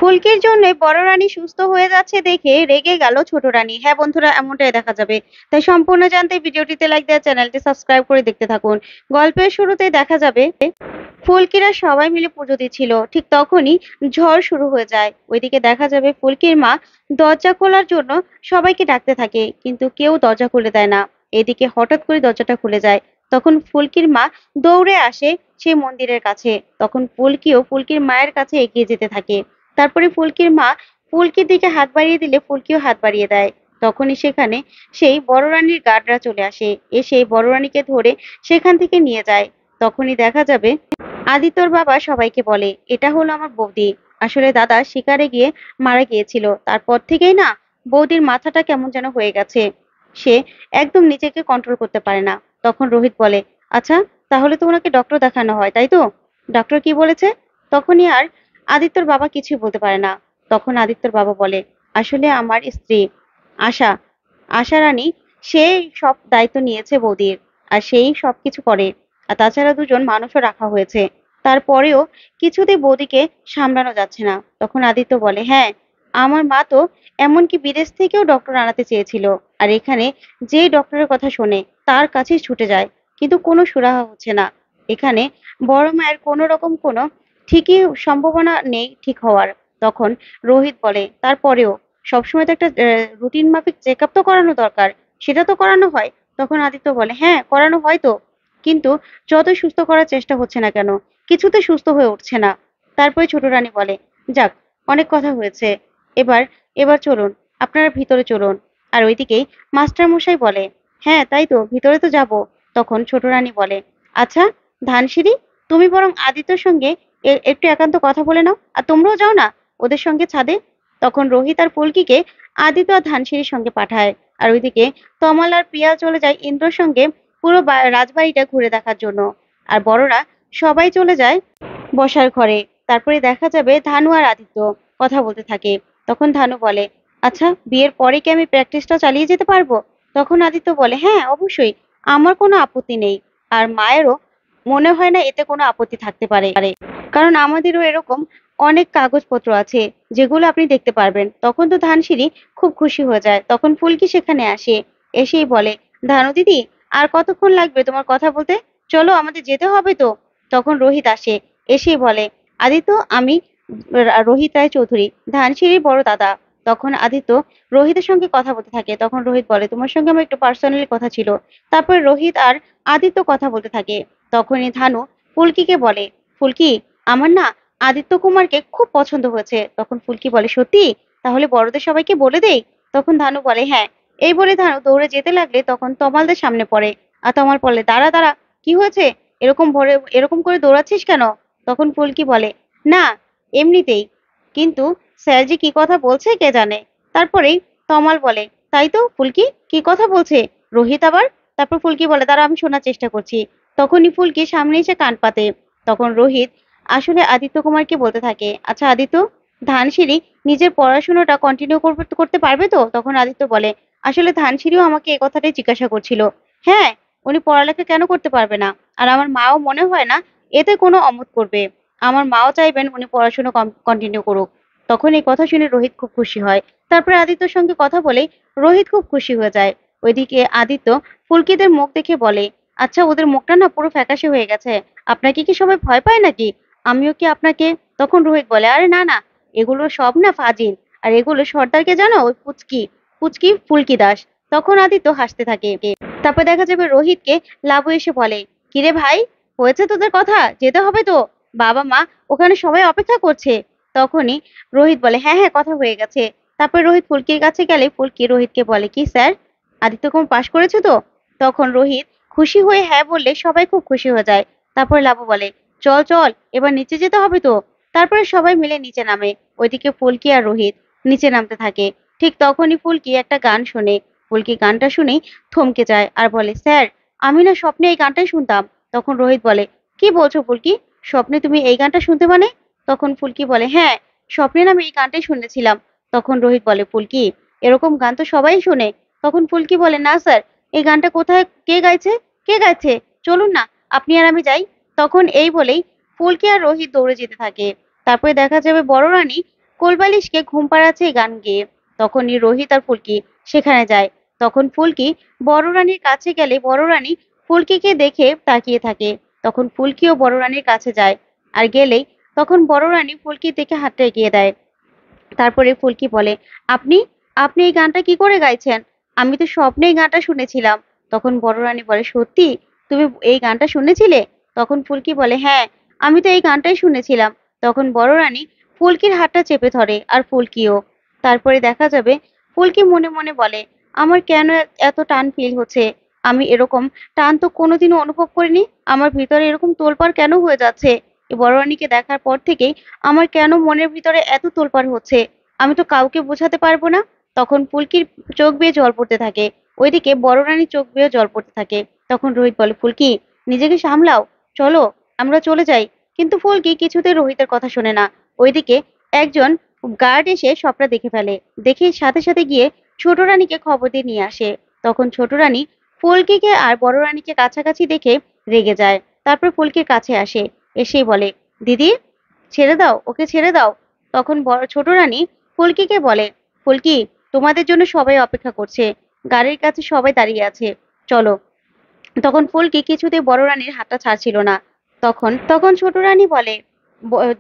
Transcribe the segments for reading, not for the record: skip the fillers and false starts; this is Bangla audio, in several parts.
ফুলকির জন্য বড় রানী সুস্থ হয়ে যাচ্ছে দেখে রেগে গেল ছোট রানী। হ্যাঁ বন্ধুরা, এমনটাই দেখা যাবে। তাই সম্পূর্ণ জানতে ভিডিওটিতে লাইক দেওয়া, চ্যানেলটি সাবস্ক্রাইব করে দেখতে থাকুন। গল্পের শুরুতেই দেখা যাবে ফুলকিরা সবাই মিলে পুজো দিচ্ছিল। ঠিক তখনই ঝড় শুরু হয়ে যায়। ওইদিকে দেখা যাবে ফুলকির মা দরজা খোলার জন্য সবাইকে ডাকতে থাকে, কিন্তু কেউ দরজা খুলে দেয় না। এদিকে হঠাৎ করে দরজাটা খুলে যায়। তখন ফুলকির মা দৌড়ে আসে সেই মন্দিরের কাছে। তখন ফুলকিও ফুলকির মায়ের কাছে এগিয়ে যেতে থাকে। তারপরে ফুলকির মা ফুলকির দিকে হাত বাড়িয়ে দিলে ফুলকিও হাত বাড়িয়ে দেয়। তখনই সেখানে সেই বড় রানীর গার্ডরা চলে আসে, এসে বড় রানীকে ধরে সেখান থেকে নিয়ে যায়। তখনই দেখা যাবে আদিত্যর বাবা সবাইকে বলে, এটা হলো আমার বৌদি। আসলে দাদা শিকারে গিয়ে মারা গিয়েছিল, তারপর থেকেই না বৌদির মাথাটা কেমন যেন হয়ে গেছে। সে একদম নিজেকে কন্ট্রোল করতে পারে না। তখন রোহিত বলে, আচ্ছা তাহলে তো ওনাকে ডক্টর দেখানো হয়, তাই তো? ডক্টর কি বলেছে? তখনই আর আদিত্যর বাবা কিছুই বলতে পারে না। তখন আদিত্যর বাবা বলে, আসলে আমার স্ত্রী আশা, আশা রানী, সে সব দায়িত্ব নিয়েছে বৌদির, আর সেই সবকিছু করে। আর তাছাড়া দুজন মানুষও রাখা হয়েছে, তারপরেও কিছুতেই বৌদিকে সামলানো যাচ্ছে না। তখন আদিত্য বলে, হ্যাঁ, আমার মা তো এমনকি বিদেশ থেকেও ডক্টর আনাতে চেয়েছিল, আর এখানে যে ডক্টরের কথা শোনে তার কাছেই ছুটে যায়, কিন্তু কোনো সুরাহা হচ্ছে না। এখানে বড় মায়ের কোনো রকম কোনো ঠিকই সম্ভাবনা নেই ঠিক হওয়ার। তখন রোহিত বলে, তারপরেও সবসময় তো একটা রুটিন মাফিক চেক আপ তো করানো দরকার, সেটা তো করানো হয়। তখন আদিত্য বলে, হ্যাঁ করানো হয় তো, কিন্তু যতই সুস্থ করার চেষ্টা হচ্ছে না কেন, কিছুতে সুস্থ হয়ে উঠছে না। তারপরে ছোট রানী বলে, যাক, অনেক কথা হয়েছে, এবার এবার চলুন, আপনারা ভিতরে চলুন। আর ওইদিকেই মাস্টার মশাই বলে, হ্যাঁ তাই তো, ভিতরে তো যাব। তখন ছোট রানী বলে, আচ্ছা ধানসিঁড়ি, তুমি বরং আদিত্যর সঙ্গে একটু একান্ত কথা বলে নাও, আর তোমরাও যাও না ওদের সঙ্গে ছাদে। তখন রোহিত আর ফুলকিকে আদিত্য আর ধানসিঁড়ির সঙ্গে পাঠায়। আর ওইদিকে তমাল আর প্রিয়া চলে যায় ইন্দ্রর সঙ্গে পুরো রাজবাড়িটা ঘুরে দেখার জন্য। আর বড়রা সবাই চলে যায় বসার ঘরে। তারপরে দেখা যাবে ধানু আর আদিত্য কথা বলতে থাকে। তখন ধানু বলে, আচ্ছা বিয়ের পরে কি আমি প্র্যাকটিসটা চালিয়ে যেতে পারবো? তখন আদিত্য বলে, হ্যাঁ অবশ্যই, আমার কোনো আপত্তি নেই। আর মায়েরও মনে হয় না এতে কোনো আপত্তি থাকতে পারে, কারণ আমাদেরও এরকম অনেক কাগজপত্র আছে যেগুলো আপনি দেখতে পারবেন। তখন তো ধানসিঁড়ি খুব খুশি হয়ে যায়। তখন ফুলকি সেখানে আসে, এসেই বলে, ধানু দিদি, আর কতক্ষণ লাগবে তোমার কথা বলতে? চলো, আমাদের যেতে হবে তো। তখন রোহিত আসে, এসেই বলে, আদিত্য, আমি রোহিত রায় চৌধুরী, ধানসিঁড়ির বড় দাদা। তখন আদিত্য রোহিতের সঙ্গে কথা বলতে থাকে। তখন রোহিত বলে, তোমার সঙ্গে আমার একটু পার্সোনালি কথা ছিল। তারপরে রোহিত আর আদিত্য কথা বলতে থাকে। তখনই ধানু ফুলকিকে বলে, ফুলকি, আমার না আদিত্য কুমারকে খুব পছন্দ হয়েছে। তখন ফুলকি বলে, সত্যি? তাহলে বড়দের সবাইকে বলে দেই। তখন ধানু বলে, হ্যাঁ। এই বলে ধানু দৌড়ে যেতে লাগলে তখন তমালদের সামনে পড়ে। আর তমাল বলে, দাঁড়া দাঁড়া, কি হয়েছে? এরকম করে দৌড়াচ্ছিস কেন? তখন ফুলকি বলে, না, এমনিতেই। কিন্তু স্যার যে কি কথা বলছে কে জানে। তারপরেই তমাল বলে, তাই তো ফুলকি, কি কথা বলছে রোহিত আবার? তারপর ফুলকি বলে, দাঁড়া আমি শোনার চেষ্টা করছি। তখনই ফুলকি সামনে এসে কান পাতে। তখন রোহিত আসলে আদিত্য কুমারকে বলতে থাকে, আচ্ছা আদিত্য, ধানসিঁড়ি নিজের পড়াশোনাটা কন্টিনিউ করতে পারবে তো? তখন আদিত্য বলে, আসলে ধানসিঁড়িও আমাকে এ কথাটাই জিজ্ঞাসা করছিল। হ্যাঁ, উনি পড়ালেখা কেন করতে পারবে না? আর আমার মাও মনে হয় না এতে কোনো অমত করবে। আমার মাও চাইবেন উনি পড়াশোনা কন্টিনিউ করুক। তখন এই কথা শুনে রোহিত খুব খুশি হয়। তারপরে আদিত্যর সঙ্গে কথা বলে রোহিত খুব খুশি হয়ে যায়। ওইদিকে আদিত্য ফুলকিদের মুখ দেখে বলে, আচ্ছা ওদের মুখটা না পুরো ফ্যাকাশে হয়ে গেছে, আপনাকে কি সবাই ভয় পায় নাকি? আমিও কি আপনাকে? তখন রোহিত বলে, আরে না না, এগুলো সব না ফাজিল। আর এগুলো সর্দারকে জানো, ওই পুচকি পুচকি ফুলকি দাস। তখন আদিত্য হাসতে থাকে। তারপর দেখা যাবে রোহিতকে লাবু এসে বলে, কিরে ভাই, হয়েছে তোদের কথা? যেতে হবে তো, বাবা মা ওখানে সবাই অপেক্ষা করছে। তখনই রোহিত বলে, হ্যাঁ হ্যাঁ, কথা হয়ে গেছে। তারপর রোহিত ফুলকির কাছে গেলে ফুলকি রোহিতকে বলে, কি স্যার, আদিত্য কুমার পাশ করেছে তো? তখন রোহিত খুশি হয়ে হ্যাঁ বললে সবাই খুব খুশি হয়ে যায়। তারপর লাবু বলে, চল চল, এবার নিচে যেতে হবে তো। তারপরে সবাই মিলে নিচে নামে। ওইদিকে ফুলকি আর রোহিত নিচে নামতে থাকে। ঠিক তখনই ফুলকি একটা গান শোনে। ফুলকি গানটা শুনেই থমকে যায় আর বলে, স্যার, আমি না স্বপ্নে এই গানটাই শুনতাম। তখন রোহিত বলে, কি বলছো ফুলকি, স্বপ্নে তুমি এই গানটা শুনতে মানে? তখন ফুলকি বলে, হ্যাঁ, স্বপ্নে না আমি এই গানটাই শুনেছিলাম। তখন রোহিত বলে, ফুলকি, এরকম গান তো সবাই শুনে। তখন ফুলকি বলে, না স্যার, এই গানটা কোথায়, কে গাইছে, কে গাইছে? চলুন না, আপনি আর আমি যাই। তখন এই বলেই ফুলকি আর রোহিত দৌড়ে যেতে থাকে। তারপরে দেখা যাবে বড় রানী কোলবালিশকে ঘুম পাড়াচ্ছে গান গেয়ে। তখনই রোহিত আর ফুলকি সেখানে যায়। তখন ফুলকি বড় রানীর কাছে গেলে বড় রানী ফুলকিকে দেখে তাকিয়ে থাকে। তখন ফুলকিও বড় রানীর কাছে যায় আর গেলেই তখন বড় রানী ফুলকির দিকে হাতটা এগিয়ে দেয়। তারপরে ফুলকি বলে, আপনি আপনি এই গানটা কি করে গাইছেন? আমি তো স্বপ্নে এই গানটা শুনেছিলাম। তখন বড় রানী বলে, সত্যি তুমি এই গানটা শুনেছিলে? তখন ফুলকি বলে, হ্যাঁ, আমি তো এই গানটাই শুনেছিলাম। তখন বড় রানী ফুলকির হাতটা চেপে ধরে আর ফুলকিও। তারপরে দেখা যাবে ফুলকি মনে মনে বলে, আমার কেন এত টান ফিল হচ্ছে? আমি এরকম টান তো কোনোদিনও অনুভব করিনি। আমার ভিতরে এরকম তোলপাড় কেন হয়ে যাচ্ছে? এই বড় রানীকে দেখার পর থেকেই আমার কেন মনের ভিতরে এত তোলপাড় হচ্ছে? আমি তো কাউকে বোঝাতে পারবো না। তখন ফুলকির চোখ বেয়ে জল পড়তে থাকে। ওইদিকে বড় রানীর চোখ বেয়ে জল পড়তে থাকে। তখন রোহিত বলে, ফুলকি নিজেকে সামলাও, চলো আমরা চলে যাই। কিন্তু ফুলকি কিছুতে রোহিতের কথা শোনে না। ওইদিকে একজন গার্ড এসে সবটা দেখে ফেলে। দেখে সাথে সাথে গিয়ে ছোট রানীকে খবর দিয়ে নিয়ে আসে। তখন ছোট রানী ফুলকিকে আর বড় রানীকে কাছাকাছি দেখে রেগে যায়। তারপর ফুলকির কাছে আসে, এসেই বলে, দিদি ছেড়ে দাও, ওকে ছেড়ে দাও। তখন ছোট রানী ফুলকিকে বলে, ফুলকি তোমাদের জন্য সবাই অপেক্ষা করছে, গাড়ির কাছে সবাই দাঁড়িয়ে আছে, চলো। তখন ফুলকি কিছুতেই বড় রানীর হাতটা ছাড়ছিল না। তখন তখন ছোট রানী বলে,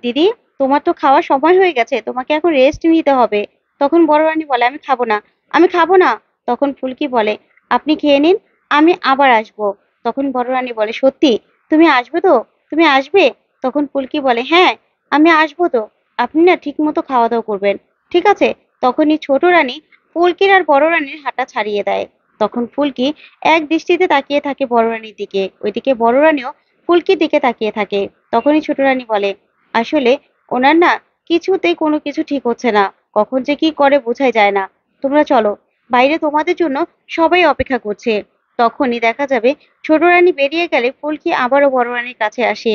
দিদি তোমার তো খাওয়ার সময় হয়ে গেছে, তোমাকে এখন রেস্ট নিতে হবে। তখন বড় রানী বলে, আমি খাবো না, আমি খাবো না। তখন ফুলকি বলে, আপনি খেয়ে নিন, আমি আবার আসবো। তখন বড় রানী বলে, সত্যি তুমি আসবে তো? তুমি আসবে? তখন ফুলকি বলে, হ্যাঁ আমি আসবো তো। আপনি না ঠিক মতো খাওয়া দাওয়া করবেন, ঠিক আছে? তখনই ছোট রানী ফুলকির আর বড় রানীর হাতটা ছাড়িয়ে দেয়। তখন ফুলকি এক দৃষ্টিতে তাকিয়ে থাকে বড় রানীর দিকে। ওইদিকে বড় রানীও ফুলকির দিকে তাকিয়ে থাকে। তখনই ছোট রানী বলে, আসলে ওনার না কিছুতেই কোনো কিছু ঠিক হচ্ছে না, কখন যে কি করে বোঝাই যায় না। তোমরা চলো, বাইরে তোমাদের জন্য সবাই অপেক্ষা করছে। তখনই দেখা যাবে ছোট রানী বেরিয়ে গেলে ফুলকি আবারও বড় রানীর কাছে আসে।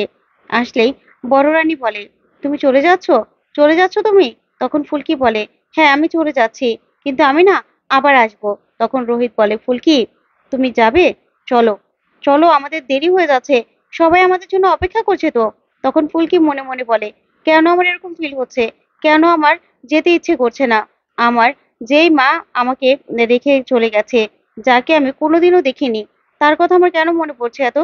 আসলেই বড় রানী বলে, তুমি চলে যাচ্ছ? চলে যাচ্ছ তুমি? তখন ফুলকি বলে, হ্যাঁ আমি চলে যাচ্ছি, কিন্তু আমি না আবার আসবো। তখন রোহিত বলে, ফুলকি তুমি যাবে? চলো, চলো আমাদের দেরি হয়ে যাচ্ছে, সবাই আমাদের জন্য অপেক্ষা করছে তো। তখন ফুলকি মনে মনে বলে, কেন আমার এরকম ফিল হচ্ছে? কেন আমার যেতে ইচ্ছে করছে না? আমার যেই মা আমাকে রেখে চলে গেছে, যাকে আমি কোনোদিনও দেখিনি, তার কথা আমার কেন মনে পড়ছে এত?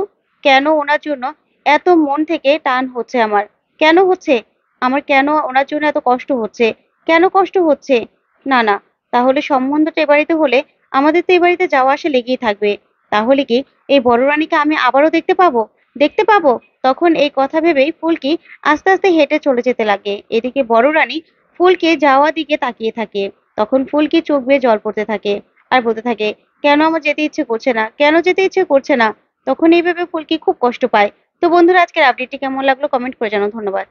কেন ওনার জন্য এত মন থেকে টান হচ্ছে আমার? কেন হচ্ছে? আমার কেন ওনার জন্য এত কষ্ট হচ্ছে? কেন কষ্ট হচ্ছে? না না, তাহলে সম্বন্ধটা এ বাড়িতে হলে আমাদের তো এই বাড়িতে যাওয়া আসা লেগেই থাকবে। তাহলে কি এই বড় রানীকে আমি আবারও দেখতে পাবো? দেখতে পাবো? তখন এই কথা ভেবেই ফুলকি আস্তে আস্তে হেঁটে চলে যেতে লাগে। এদিকে বড় রানী ফুলকে যাওয়া দিকে তাকিয়ে থাকে। তখন ফুলকি চোখ বেয়ে জল পড়তে থাকে আর বলতে থাকে, কেন আমার যেতে ইচ্ছে করছে না, কেন যেতে ইচ্ছে করছে না? তখন এইভাবে ফুলকি খুব কষ্ট পায়। তো বন্ধুরা, আজকের আপডেটটি কেমন লাগলো কমেন্ট করে জানাও। ধন্যবাদ।